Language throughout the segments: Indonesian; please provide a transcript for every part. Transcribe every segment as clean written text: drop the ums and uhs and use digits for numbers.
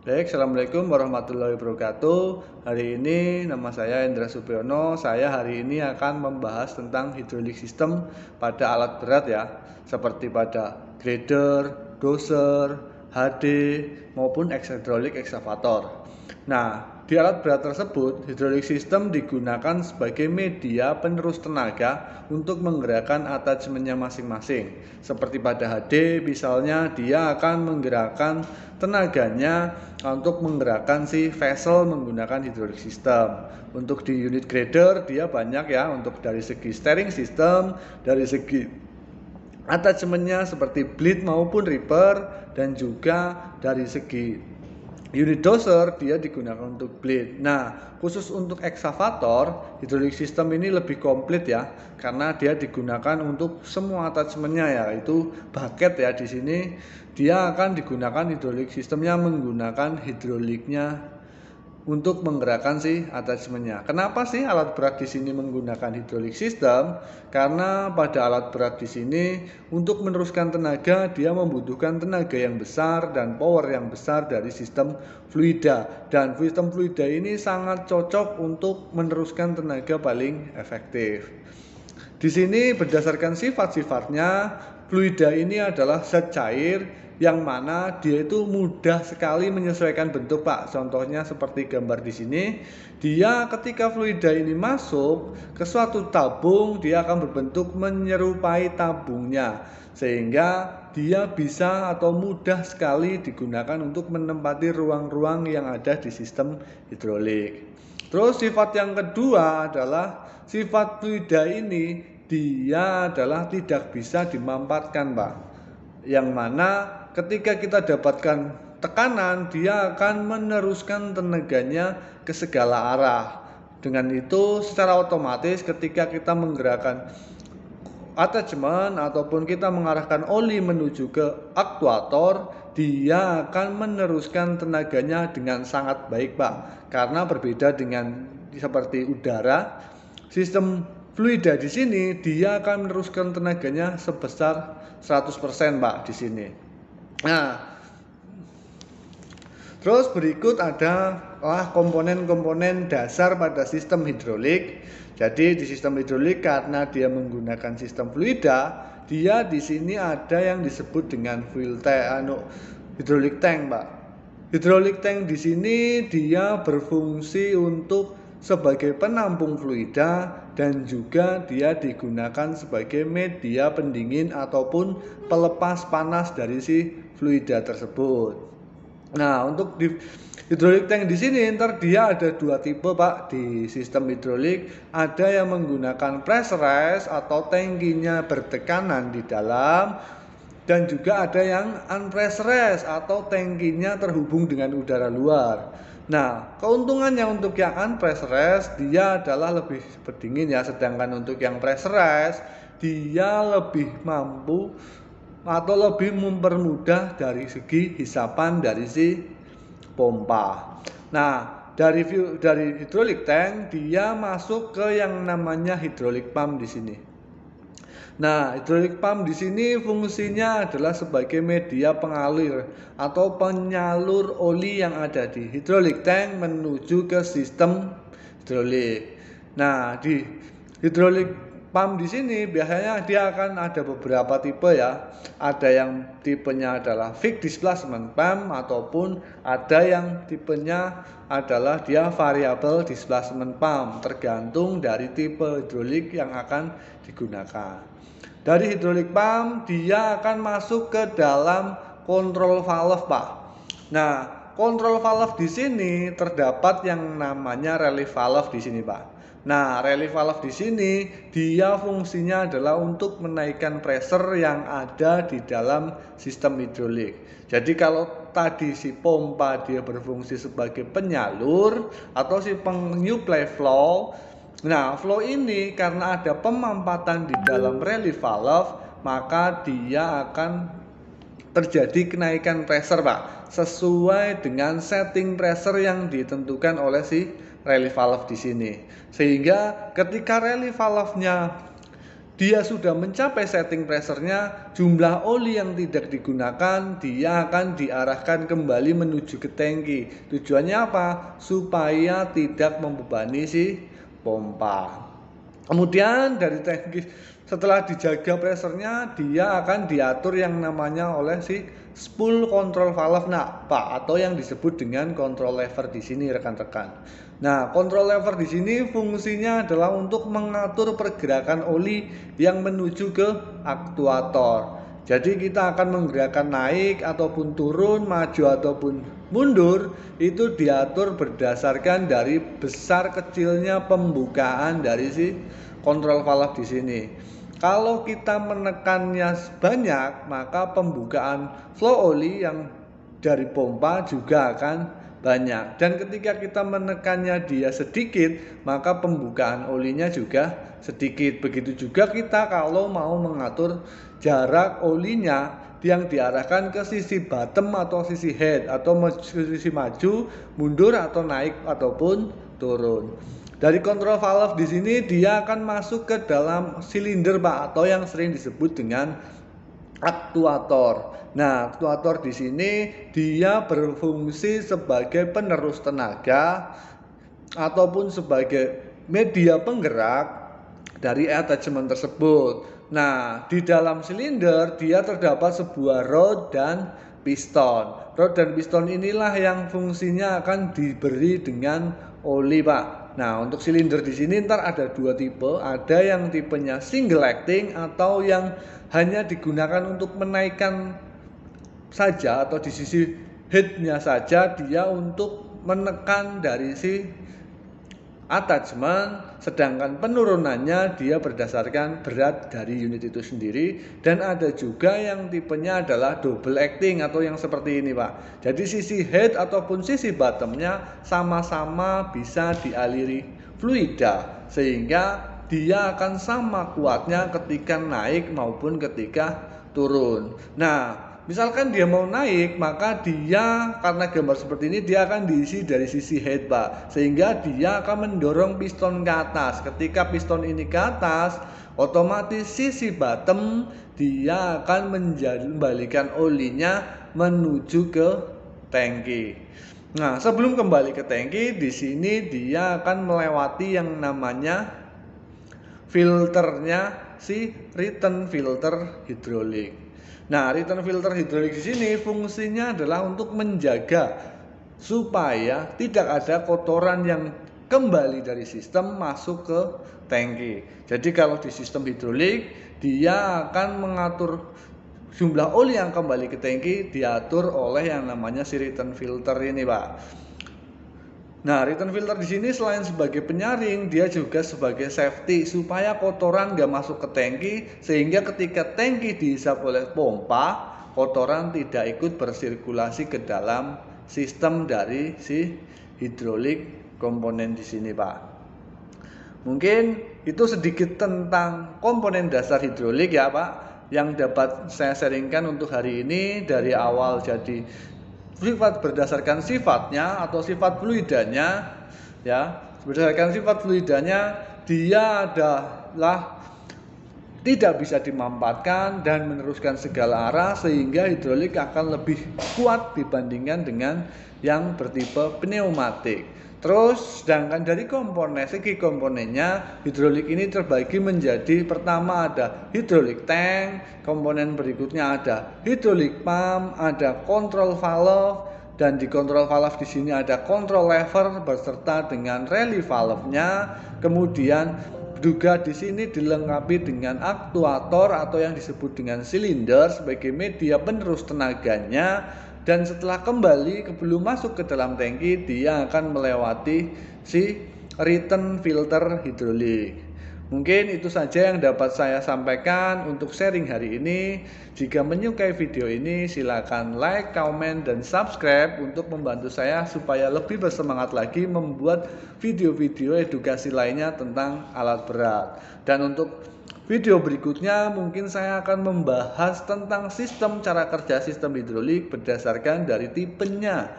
Baik, Assalamualaikum warahmatullahi wabarakatuh. Hari ini nama saya Indra Supiono. Saya hari ini akan membahas tentang hidrolik sistem pada alat berat ya, seperti pada grader, dozer, HD, maupun hidrolik ekskavator. Nah, di alat berat tersebut, hidrolik sistem digunakan sebagai media penerus tenaga untuk menggerakkan attachment-nya masing-masing. Seperti pada HD, misalnya dia akan menggerakkan tenaganya untuk menggerakkan si vessel menggunakan hidrolik system. Untuk di unit grader dia banyak ya, untuk dari segi steering system, dari segi attachmentnya seperti bleed maupun ripper, dan juga dari segi unit dozer dia digunakan untuk bleed. Nah, khusus untuk ekskavator, hidrolik system ini lebih komplit ya, karena dia digunakan untuk semua attachmentnya ya, yaitu bucket ya. Di sini dia akan digunakan hidrolik sistemnya menggunakan hidroliknya untuk menggerakkan si attachmentnya. Kenapa sih alat berat di sini menggunakan hidrolik system? Karena pada alat berat di sini untuk meneruskan tenaga dia membutuhkan tenaga yang besar dan power yang besar dari sistem fluida. Dan sistem fluida ini sangat cocok untuk meneruskan tenaga paling efektif. Di sini berdasarkan sifat-sifatnya, fluida ini adalah zat cair yang mana dia itu mudah sekali menyesuaikan bentuk, Pak. Contohnya seperti gambar di sini. Dia ketika fluida ini masuk ke suatu tabung, dia akan berbentuk menyerupai tabungnya, sehingga dia bisa atau mudah sekali digunakan untuk menempati ruang-ruang yang ada di sistem hidrolik. Terus sifat yang kedua adalah sifat fluida ini dia adalah tidak bisa dimampatkan, Pak. Yang mana ketika kita dapatkan tekanan, dia akan meneruskan tenaganya ke segala arah. Dengan itu secara otomatis ketika kita menggerakkan attachment ataupun kita mengarahkan oli menuju ke aktuator, dia akan meneruskan tenaganya dengan sangat baik, Pak. Karena berbeda dengan seperti udara, sistem fluida di sini dia akan meneruskan tenaganya sebesar 100%, Pak, di sini. Nah, terus berikut adalah komponen-komponen dasar pada sistem hidrolik. Jadi di sistem hidrolik karena dia menggunakan sistem fluida, dia di sini ada yang disebut dengan hidrolik tank, Pak. Hidrolik tank di sini dia berfungsi untuk sebagai penampung fluida dan juga dia digunakan sebagai media pendingin ataupun pelepas panas dari si fluida tersebut. Nah, untuk di hidrolik tank di sini ntar dia ada dua tipe, Pak, di sistem hidrolik. Ada yang menggunakan pressurized atau tangkinya bertekanan di dalam, dan juga ada yang unpressurized atau tangkinya terhubung dengan udara luar. Nah, keuntungannya untuk yang unpressurized dia adalah lebih berdingin ya, sedangkan untuk yang pressurized dia lebih mampu atau lebih mempermudah dari segi hisapan dari si pompa. Nah, dari hidrolik tank dia masuk ke yang namanya hidrolik pump di sini. Nah, hidrolik pump di sini fungsinya adalah sebagai media pengalir atau penyalur oli yang ada di hidrolik tank menuju ke sistem hidrolik. Nah, di hidrolik pump di sini biasanya dia akan ada beberapa tipe ya. Ada yang tipenya adalah fixed displacement pump ataupun ada yang tipenya adalah dia variable displacement pump, tergantung dari tipe hidrolik yang akan digunakan. Dari hidrolik pump dia akan masuk ke dalam kontrol valve, Pak. Nah, kontrol valve di sini terdapat yang namanya relief valve di sini, Pak. Nah, relief valve di sini dia fungsinya adalah untuk menaikkan pressure yang ada di dalam sistem hidrolik. Jadi kalau tadi si pompa dia berfungsi sebagai penyalur atau si penyuplai flow. Nah, flow ini karena ada pemampatan di dalam relief valve, maka dia akan terjadi kenaikan pressure, Pak, sesuai dengan setting pressure yang ditentukan oleh si relief valve di sini. Sehingga ketika relief valve-nya dia sudah mencapai setting pressure-nya, jumlah oli yang tidak digunakan dia akan diarahkan kembali menuju ke tangki. Tujuannya apa? Supaya tidak membebani si pompa. Kemudian dari tangki setelah dijaga pressure-nya, dia akan diatur yang namanya oleh si spool control valve Pak, atau yang disebut dengan control lever di sini rekan-rekan. Nah, control lever di sini fungsinya adalah untuk mengatur pergerakan oli yang menuju ke aktuator. Jadi kita akan menggerakkan naik ataupun turun, maju ataupun mundur, itu diatur berdasarkan dari besar kecilnya pembukaan dari si kontrol valve di sini. Kalau kita menekannya banyak, maka pembukaan flow oli yang dari pompa juga akan banyak. Dan ketika kita menekannya dia sedikit, maka pembukaan olinya juga sedikit. Begitu juga kita kalau mau mengatur jarak olinya yang diarahkan ke sisi bottom atau sisi head, atau sisi maju, mundur atau naik ataupun turun. Dari kontrol valve di sini dia akan masuk ke dalam silinder Pak, atau yang sering disebut dengan aktuator. Nah, aktuator di sini dia berfungsi sebagai penerus tenaga ataupun sebagai media penggerak dari attachment tersebut. Nah, di dalam silinder dia terdapat sebuah rod dan piston. Rod dan piston inilah yang fungsinya akan diberi dengan oli Pak. Nah, untuk silinder di sini ntar ada dua tipe, ada yang tipenya single acting atau yang hanya digunakan untuk menaikkan saja, atau di sisi headnya saja dia untuk menekan dari si attachment, sedangkan penurunannya dia berdasarkan berat dari unit itu sendiri. Dan ada juga yang tipenya adalah double acting atau yang seperti ini Pak. Jadi sisi head ataupun sisi bottomnya sama-sama bisa dialiri fluida, sehingga dia akan sama kuatnya ketika naik maupun ketika turun. Nah, misalkan dia mau naik, maka dia karena gambar seperti ini dia akan diisi dari sisi head Pak, sehingga dia akan mendorong piston ke atas. Ketika piston ini ke atas, otomatis sisi bottom dia akan membalikan olinya menuju ke tangki. Nah, sebelum kembali ke tangki, di sini dia akan melewati yang namanya filternya si return filter hidrolik. Nah, return filter hidrolik di sini fungsinya adalah untuk menjaga supaya tidak ada kotoran yang kembali dari sistem masuk ke tangki. Jadi kalau di sistem hidrolik dia akan mengatur jumlah oli yang kembali ke tangki diatur oleh yang namanya si return filter ini Pak. Nah, return filter di sini selain sebagai penyaring, dia juga sebagai safety supaya kotoran nggak masuk ke tangki, sehingga ketika tangki dihisap oleh pompa, kotoran tidak ikut bersirkulasi ke dalam sistem dari si hidrolik komponen di sini, Pak. Mungkin itu sedikit tentang komponen dasar hidrolik ya, Pak, yang dapat saya sharingkan untuk hari ini dari awal. Jadi sifat berdasarkan sifatnya atau sifat fluidanya ya, berdasarkan sifat fluidanya dia adalah tidak bisa dimampatkan dan meneruskan segala arah, sehingga hidrolik akan lebih kuat dibandingkan dengan yang bertipe pneumatik. Terus sedangkan dari segi komponennya, hidrolik ini terbagi menjadi, pertama ada hidrolik tank, komponen berikutnya ada hidrolik pump, ada kontrol valve, dan di kontrol valve di sini ada kontrol lever beserta dengan relay valve-nya. Kemudian juga di sini dilengkapi dengan aktuator atau yang disebut dengan silinder sebagai media penerus tenaganya. Dan setelah kembali belum masuk ke dalam tangki, dia akan melewati si return filter hidrolik. Mungkin itu saja yang dapat saya sampaikan untuk sharing hari ini. Jika menyukai video ini, silakan like, comment, dan subscribe untuk membantu saya supaya lebih bersemangat lagi membuat video-video edukasi lainnya tentang alat berat. Dan untuk video berikutnya mungkin saya akan membahas tentang sistem cara kerja sistem hidrolik berdasarkan dari tipenya.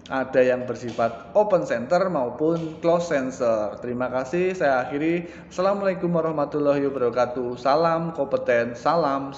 ada yang bersifat open center maupun close sensor. Terima kasih, saya akhiri. Assalamualaikum warahmatullahi wabarakatuh. Salam kompeten, salam